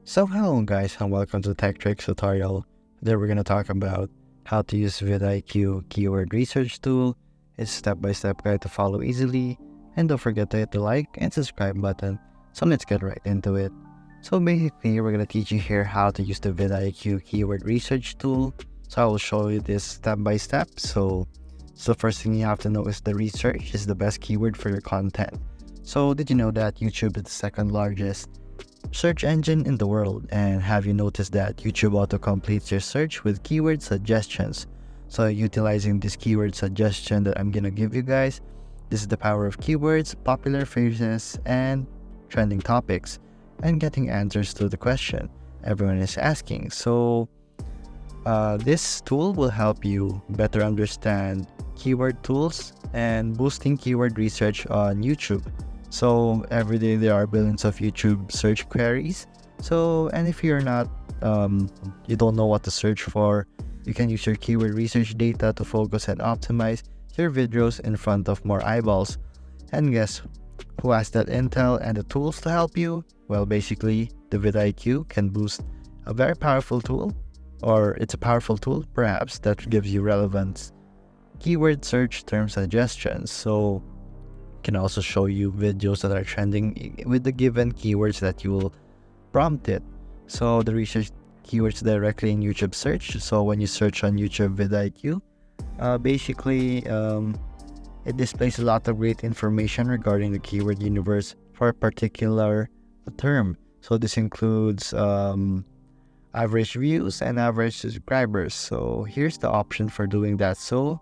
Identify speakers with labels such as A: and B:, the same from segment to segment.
A: So hello guys and welcome to Tech Tricks tutorial. Today we're going to talk about how to use VIDIQ keyword research tool. It's a step-by-step guide to follow easily, and don't forget to hit the like and subscribe button. So let's get right into it. So basically we're going to teach you here how to use the VIDIQ keyword research tool. So I will show you this step by step. So the first thing you have to know is the research is the best keyword for your content. So did you know that YouTube is the second largest search engine in the world? And have you noticed that YouTube auto completes your search with keyword suggestions? So utilizing this keyword suggestion that I'm gonna give you guys, this is the power of keywords, popular phrases, and trending topics, and getting answers to the question everyone is asking. So this tool will help you better understand keyword tools and boosting keyword research on YouTube. So every day there are billions of YouTube search queries. So, and if you're not, you don't know what to search for, you can use your keyword research data to focus and optimize your videos in front of more eyeballs. And guess who has that intel and the tools to help you? Well, basically, the VidIQ can boost a very powerful tool, or it's a powerful tool perhaps, that gives you relevant keyword search term suggestions. So can also show you videos that are trending with the given keywords that you will prompt it. So the research keywords directly in YouTube search. So when you search on YouTube VidIQ, basically it displays a lot of great information regarding the keyword universe for a particular term. So this includes average views and average subscribers. So here's the option for doing that. So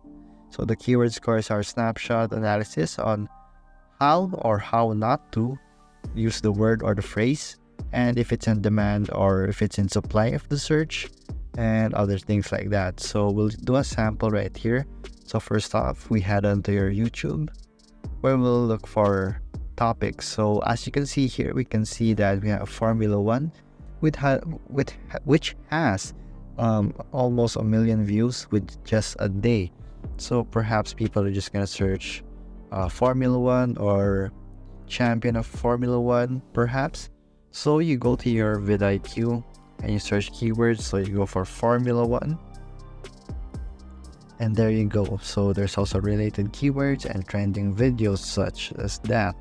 A: the keyword scores are snapshot analysis on how or how not to use the word or the phrase, and if it's in demand or if it's in supply of the search, and other things like that. So we'll do a sample right here. So first off, we head onto your YouTube where we'll look for topics. So as you can see here, we can see that we have Formula 1 which has almost 1 million views with just a day. So perhaps people are just gonna search Formula 1 or champion of Formula 1 perhaps. So you go to your VidIQ and you search keywords. So you go for Formula 1 and there you go. So there's also related keywords and trending videos such as that.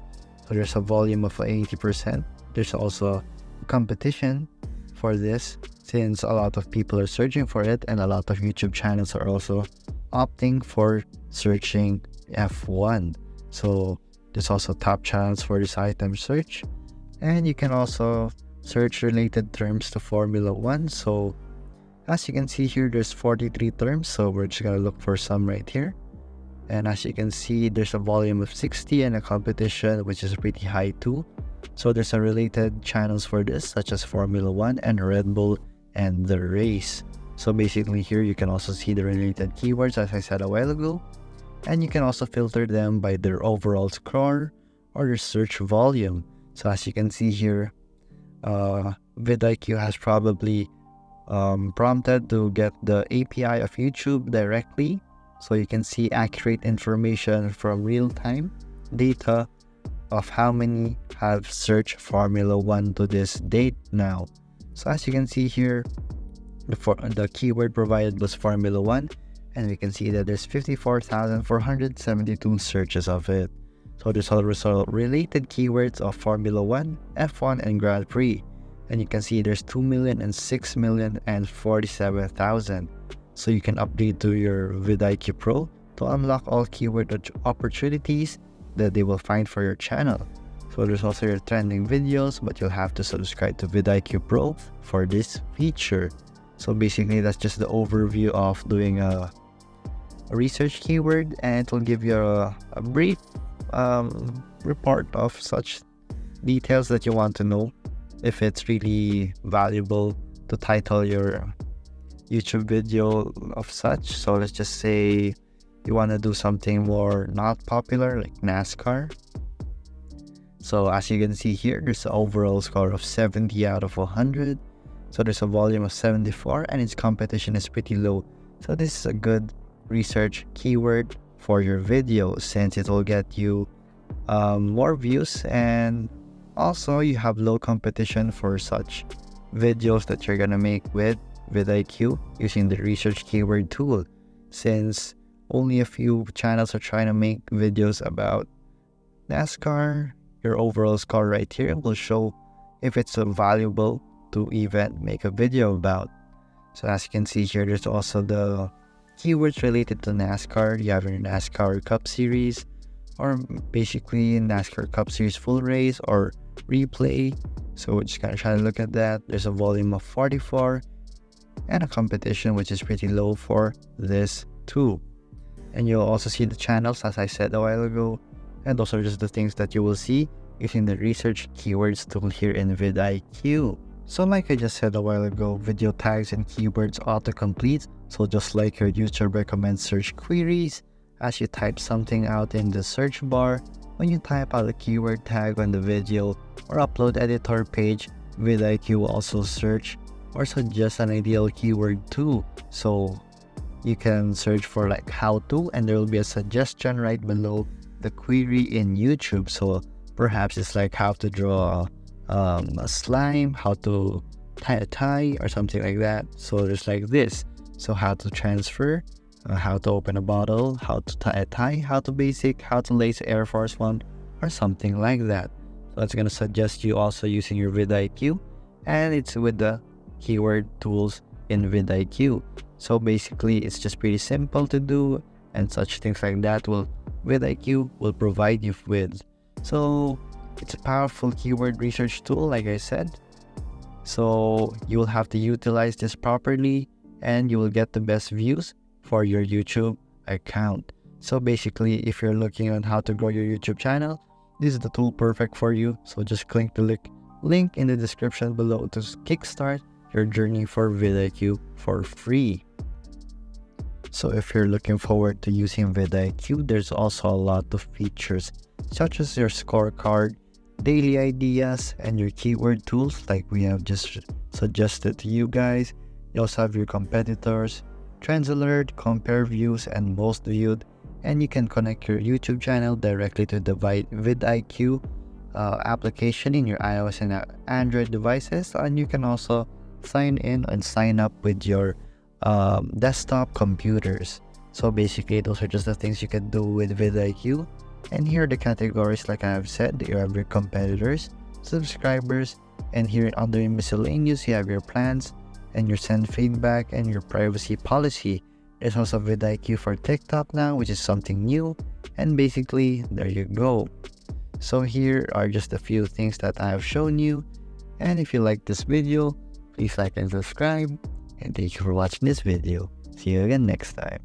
A: So there's a volume of 80%. There's also competition for this since a lot of people are searching for it, and a lot of YouTube channels are also opting for searching F1. So there's also top channels for this item search, and you can also search related terms to Formula 1. So as you can see here, there's 43 terms, so we're just gonna look for some right here. And as you can see, there's a volume of 60 and a competition which is pretty high too. So there's a related channels for this such as Formula 1 and Red Bull and the race. So basically here you can also see the related keywords as I said a while ago, and you can also filter them by their overall score or their search volume. So as you can see here, VidIQ has probably prompted to get the API of YouTube directly, so you can see accurate information from real-time data of how many have searched Formula 1 to this date now. So as you can see here, the keyword provided was Formula 1, and we can see that there's 54,472 searches of it. So there's also related keywords of Formula 1, F1, and Grand Prix. And you can see there's 2 million and 6 million and 47,000. So you can update to your VidIQ Pro to unlock all keyword opportunities that they will find for your channel. So there's also your trending videos, but you'll have to subscribe to VidIQ Pro for this feature. So basically that's just the overview of doing a research keyword, and it will give you a brief report of such details that you want to know if it's really valuable to title your YouTube video of such. So let's just say you want to do something more not popular like NASCAR. So as you can see here, there's an overall score of 70 out of 100. So there's a volume of 74 and its competition is pretty low. So this is a good research keyword for your video since it will get you more views, and also you have low competition for such videos that you're gonna make with VidIQ using the research keyword tool, since only a few channels are trying to make videos about NASCAR. Your overall score right here will show if it's valuable to even make a video about. So as you can see here, there's also the keywords related to NASCAR. You have your NASCAR Cup Series, or basically NASCAR Cup Series full race or replay. So we're just gonna try to look at that. There's a volume of 44 and a competition which is pretty low for this too. And you'll also see the channels as I said a while ago, and those are just the things that you will see using the research keywords tool here in VidIQ. So like I just said a while ago, video tags and keywords autocomplete. So just like your YouTube recommends search queries, as you type something out in the search bar, when you type out a keyword tag on the video or upload editor page, VidIQ will also search or suggest an ideal keyword too. So you can search for like how to, and there will be a suggestion right below the query in YouTube. So perhaps it's like how to draw a slime, how to tie a tie or something like that. So there's like this. So how to transfer, how to open a bottle, how to tie a tie, how to basic, how to lace Air Force One, or something like that. So it's going to suggest you also using your VidIQ, and it's with the keyword tools in VidIQ. So basically it's just pretty simple to do, and such things like that will VidIQ will provide you with. So it's a powerful keyword research tool, like I said. So you will have to utilize this properly, and you will get the best views for your YouTube account. So basically, if you're looking on how to grow your YouTube channel, this is the tool perfect for you. So just click the link in the description below to kickstart your journey for VidIQ for free. So if you're looking forward to using VidIQ, there's also a lot of features such as your scorecard, daily ideas, and your keyword tools like we have just suggested to you guys. You also have your competitors, trends alert, compare views and most viewed, and you can connect your YouTube channel directly to the VidIQ application in your iOS and Android devices, and you can also sign in and sign up with your desktop computers. So basically those are just the things you can do with VidIQ. And here are the categories, like I have said. You have your competitors, subscribers, and here under miscellaneous you have your plans and your send feedback and your privacy policy. There's also VidIQ for TikTok now, which is something new, and basically there you go. So here are just a few things that I have shown you, and if you like this video, please like and subscribe, and thank you for watching this video. See you again next time.